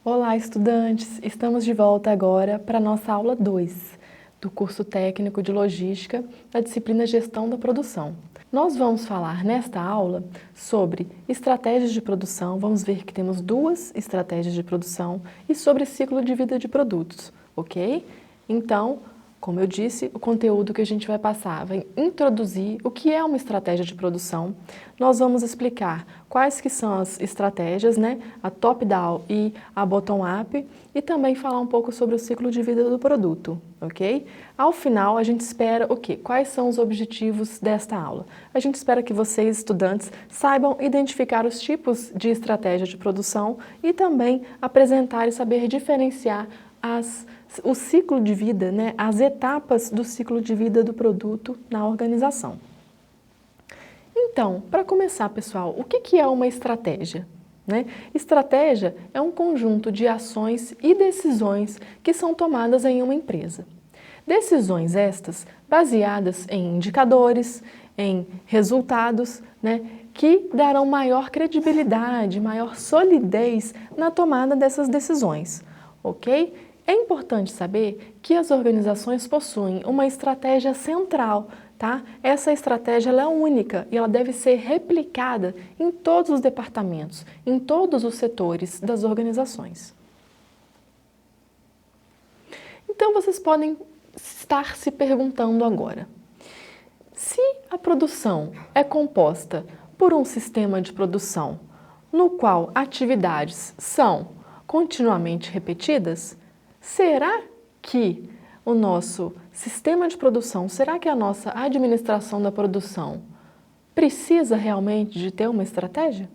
Olá, estudantes! Estamos de volta agora para a nossa aula 2 do curso técnico de logística da disciplina Gestão da Produção. Nós vamos falar nesta aula sobre estratégias de produção, vamos ver que temos duas estratégias de produção e sobre ciclo de vida de produtos, ok? Então, como eu disse, o conteúdo que a gente vai passar vai introduzir o que é uma estratégia de produção. Nós vamos explicar quais que são as estratégias, né? A top-down e a bottom-up, e também falar um pouco sobre o ciclo de vida do produto, ok? Ao final, a gente espera o quê? Quais são os objetivos desta aula? A gente espera que vocês, estudantes, saibam identificar os tipos de estratégia de produção e também apresentar e saber diferenciar o ciclo de vida, né, as etapas do ciclo de vida do produto na organização. Então, para começar, pessoal, o que é uma estratégia? Né? Estratégia é um conjunto de ações e decisões que são tomadas em uma empresa. Decisões estas baseadas em indicadores, em resultados, né, que darão maior credibilidade, maior solidez na tomada dessas decisões, ok? É importante saber que as organizações possuem uma estratégia central, tá? Essa estratégia ela é única e ela deve ser replicada em todos os departamentos, em todos os setores das organizações. Então vocês podem estar se perguntando agora, se a produção é composta por um sistema de produção no qual atividades são continuamente repetidas, será que o nosso sistema de produção, será que a nossa administração da produção precisa realmente de ter uma estratégia?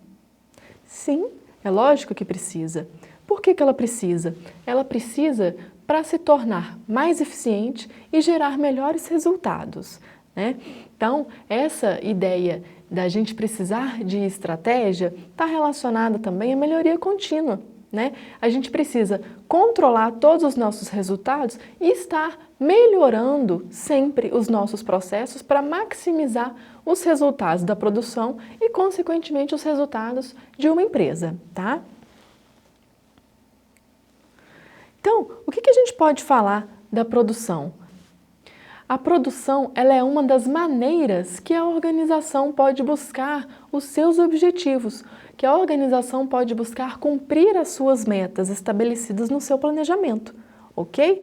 Sim, é lógico que precisa. Por que ela precisa? Ela precisa para se tornar mais eficiente e gerar melhores resultados, né? Então, essa ideia da gente precisar de estratégia está relacionada também à melhoria contínua. Né? A gente precisa controlar todos os nossos resultados e estar melhorando sempre os nossos processos para maximizar os resultados da produção e, consequentemente, os resultados de uma empresa, tá? Então, o que a gente pode falar da produção? A produção ela é uma das maneiras que a organização pode buscar os seus objetivos, que a organização pode buscar cumprir as suas metas estabelecidas no seu planejamento, ok?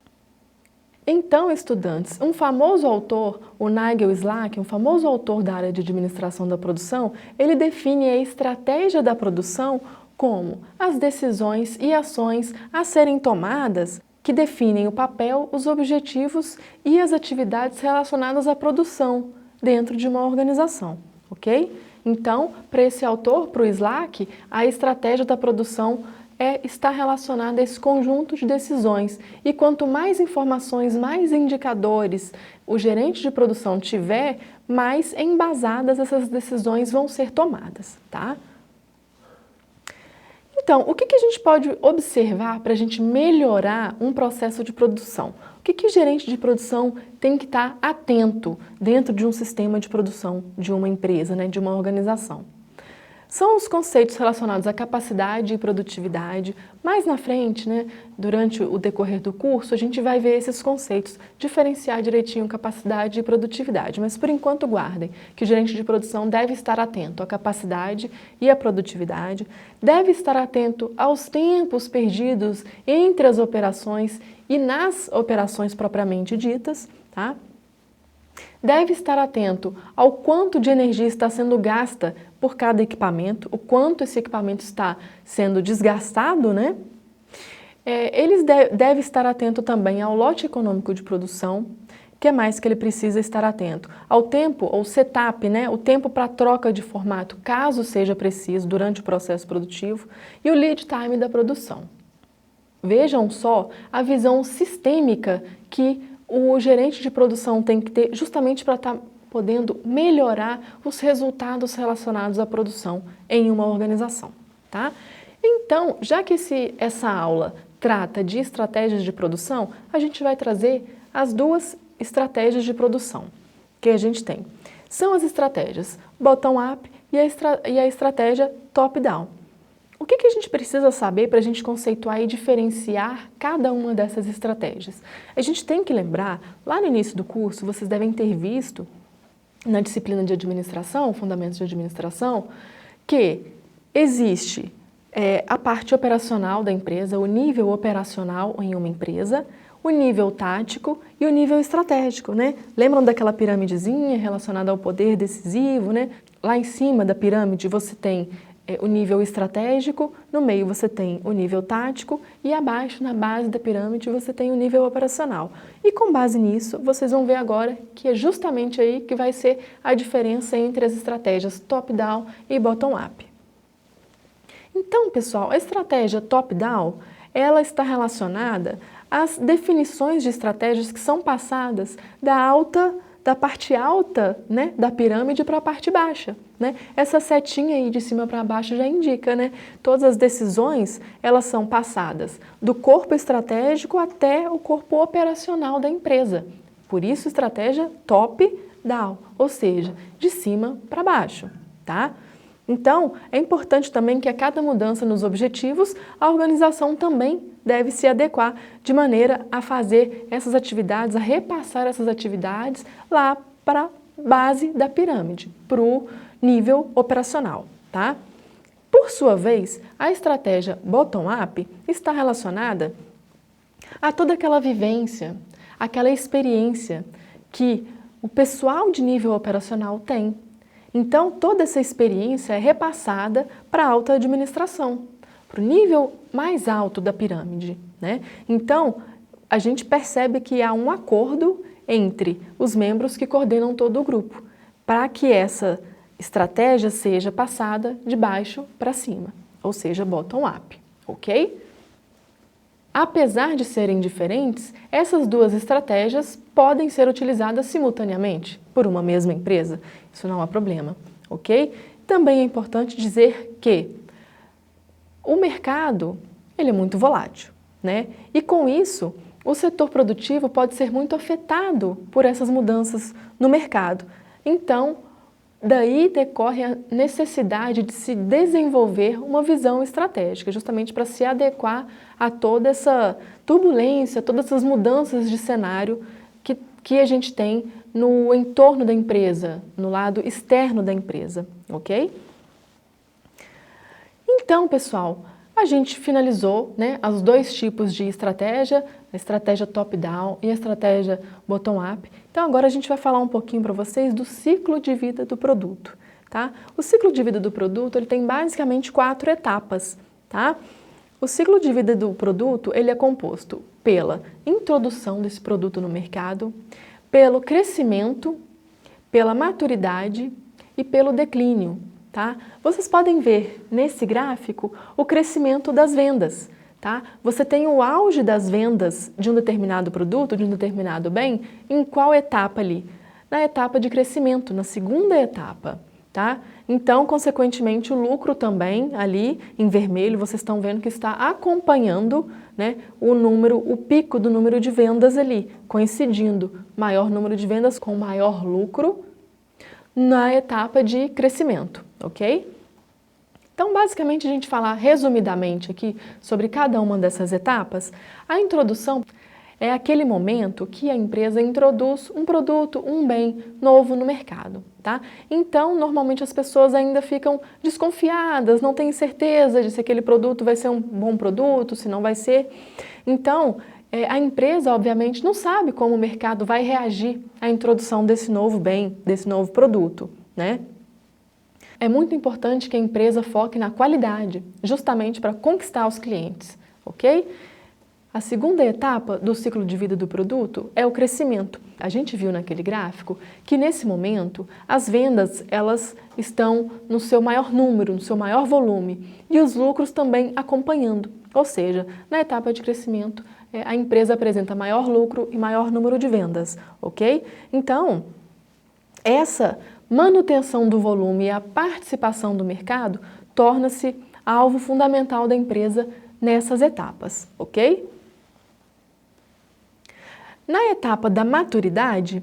Então, estudantes, um famoso autor, o Nigel Slack, um famoso autor da área de administração da produção, ele define a estratégia da produção como as decisões e ações a serem tomadas que definem o papel, os objetivos e as atividades relacionadas à produção dentro de uma organização, ok? Então, para esse autor, para o Slack, a estratégia da produção está relacionada a esse conjunto de decisões. E quanto mais informações, mais indicadores o gerente de produção tiver, mais embasadas essas decisões vão ser tomadas, tá? Então, o que a gente pode observar para a gente melhorar um processo de produção? O que o gerente de produção tem que estar atento dentro de um sistema de produção de uma empresa, né, de uma organização? São os conceitos relacionados à capacidade e produtividade. Mais na frente, né, durante o decorrer do curso, a gente vai ver esses conceitos, diferenciar direitinho capacidade e produtividade. Mas, por enquanto, guardem que o gerente de produção deve estar atento à capacidade e à produtividade, deve estar atento aos tempos perdidos entre as operações e nas operações propriamente ditas, tá? Deve estar atento ao quanto de energia está sendo gasta por cada equipamento, o quanto esse equipamento está sendo desgastado, né? Deve estar atento também ao lote econômico de produção, que é mais que ele precisa estar atento? Ao tempo, ou setup, né? O tempo para troca de formato, caso seja preciso, durante o processo produtivo, e o lead time da produção. Vejam só a visão sistêmica que o gerente de produção tem que ter justamente para estar podendo melhorar os resultados relacionados à produção em uma organização, tá? Então, já que essa aula trata de estratégias de produção, a gente vai trazer as duas estratégias de produção que a gente tem. São as estratégias bottom-up e a estratégia top-down. O que a gente precisa saber para a gente conceituar e diferenciar cada uma dessas estratégias? A gente tem que lembrar, lá no início do curso, vocês devem ter visto, na disciplina de administração, fundamentos de administração, que existe a parte operacional da empresa, o nível operacional em uma empresa, o nível tático e o nível estratégico, né? Lembram daquela piramidezinha relacionada ao poder decisivo, né? Lá em cima da pirâmide você tem o nível estratégico, no meio você tem o nível tático e abaixo, na base da pirâmide, você tem o nível operacional. E com base nisso, vocês vão ver agora que é justamente aí que vai ser a diferença entre as estratégias top-down e bottom-up. Então, pessoal, a estratégia top-down, ela está relacionada às definições de estratégias que são passadas da parte alta, né, da pirâmide para a parte baixa, né? Essa setinha aí de cima para baixo já indica, né? Todas as decisões, elas são passadas do corpo estratégico até o corpo operacional da empresa. Por isso, estratégia top-down, ou seja, de cima para baixo, tá? Então, é importante também que a cada mudança nos objetivos, a organização também deve se adequar de maneira a fazer essas atividades, a repassar essas atividades lá para a base da pirâmide, para o nível operacional, tá? Por sua vez, a estratégia bottom-up está relacionada a toda aquela vivência, aquela experiência que o pessoal de nível operacional tem. Então, toda essa experiência é repassada para a alta administração, para o nível mais alto da pirâmide, né? Então, a gente percebe que há um acordo entre os membros que coordenam todo o grupo, para que essa estratégia seja passada de baixo para cima, ou seja, bottom-up, ok? Apesar de serem diferentes, essas duas estratégias podem ser utilizadas simultaneamente por uma mesma empresa. Isso não há problema, ok? Também é importante dizer que o mercado, ele é muito volátil, né? E com isso, o setor produtivo pode ser muito afetado por essas mudanças no mercado. Então, daí decorre a necessidade de se desenvolver uma visão estratégica, justamente para se adequar a toda essa turbulência, todas essas mudanças de cenário que a gente tem no entorno da empresa, no lado externo da empresa, ok? Então, pessoal, a gente finalizou, né, os dois tipos de estratégia, a estratégia top-down e a estratégia bottom-up. Então, agora a gente vai falar um pouquinho para vocês do ciclo de vida do produto, tá? O ciclo de vida do produto, ele tem basicamente 4 etapas, tá? O ciclo de vida do produto, ele é composto pela introdução desse produto no mercado, pelo crescimento, pela maturidade e pelo declínio, tá? Vocês podem ver nesse gráfico o crescimento das vendas, tá? Você tem o auge das vendas de um determinado produto, de um determinado bem, em qual etapa ali? Na etapa de crescimento, na segunda etapa, tá? Então, consequentemente, o lucro também ali em vermelho, vocês estão vendo que está acompanhando, né, o pico do número de vendas ali, coincidindo maior número de vendas com maior lucro na etapa de crescimento, ok? Então, basicamente, a gente falar resumidamente aqui sobre cada uma dessas etapas. A introdução é aquele momento que a empresa introduz um produto, um bem novo no mercado, tá? Então, normalmente as pessoas ainda ficam desconfiadas, não têm certeza de se aquele produto vai ser um bom produto, se não vai ser. Então, a empresa, obviamente, não sabe como o mercado vai reagir à introdução desse novo bem, desse novo produto, né? É muito importante que a empresa foque na qualidade, justamente para conquistar os clientes, ok? A segunda etapa do ciclo de vida do produto é o crescimento. A gente viu naquele gráfico que nesse momento as vendas elas estão no seu maior número, no seu maior volume e os lucros também acompanhando. Ou seja, na etapa de crescimento a empresa apresenta maior lucro e maior número de vendas, ok? Então, essa manutenção do volume e a participação do mercado torna-se alvo fundamental da empresa nessas etapas, ok? Na etapa da maturidade,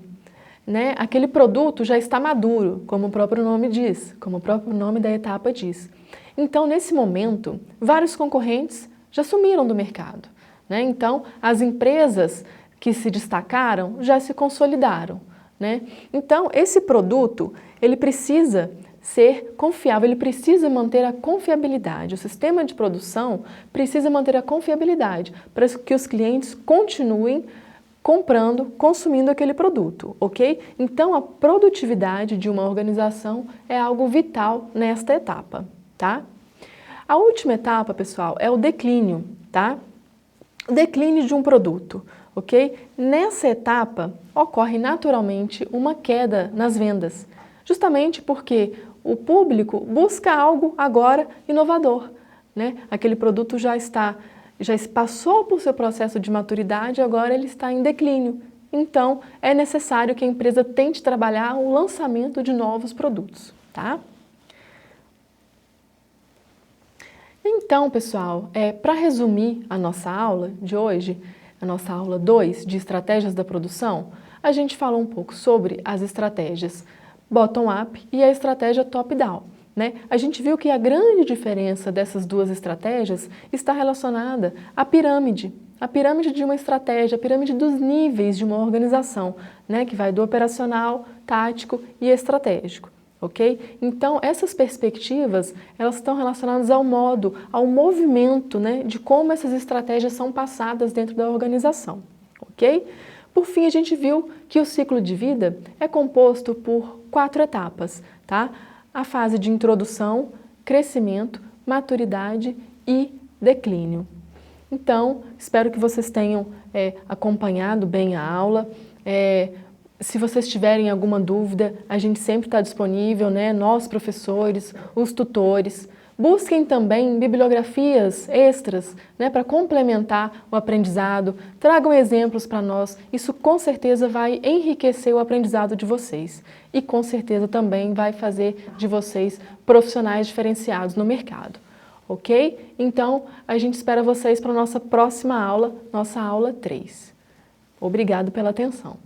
né, aquele produto já está maduro, como o próprio nome diz, como o próprio nome da etapa diz. Então, nesse momento, vários concorrentes já sumiram do mercado, né? Então, as empresas que se destacaram já se consolidaram, né? Então, esse produto, ele precisa ser confiável, ele precisa manter a confiabilidade. O sistema de produção precisa manter a confiabilidade para que os clientes continuem comprando, consumindo aquele produto, ok? Então, a produtividade de uma organização é algo vital nesta etapa, tá? A última etapa, pessoal, é o declínio, tá? O declínio de um produto, ok? Nessa etapa, ocorre naturalmente uma queda nas vendas, justamente porque o público busca algo agora inovador, né? Aquele produto já passou por seu processo de maturidade, agora ele está em declínio. Então, é necessário que a empresa tente trabalhar o lançamento de novos produtos, tá? Então, pessoal, para resumir a nossa aula de hoje, a nossa aula 2 de estratégias da produção, a gente falou um pouco sobre as estratégias bottom-up e a estratégia top-down, né? A gente viu que a grande diferença dessas duas estratégias está relacionada à pirâmide. A pirâmide de uma estratégia, a pirâmide dos níveis de uma organização, né? Que vai do operacional, tático e estratégico. Ok? Então, essas perspectivas, elas estão relacionadas ao modo, ao movimento, né, de como essas estratégias são passadas dentro da organização, ok? Por fim, a gente viu que o ciclo de vida é composto por 4 etapas, tá? A fase de introdução, crescimento, maturidade e declínio. Então, espero que vocês tenham acompanhado bem a aula. Se vocês tiverem alguma dúvida, a gente sempre está disponível, né? Nós, professores, os tutores. Busquem também bibliografias extras, né? Para complementar o aprendizado. Tragam exemplos para nós. Isso com certeza vai enriquecer o aprendizado de vocês. E com certeza também vai fazer de vocês profissionais diferenciados no mercado. Ok? Então, a gente espera vocês para a nossa próxima aula, nossa aula 3. Obrigado pela atenção.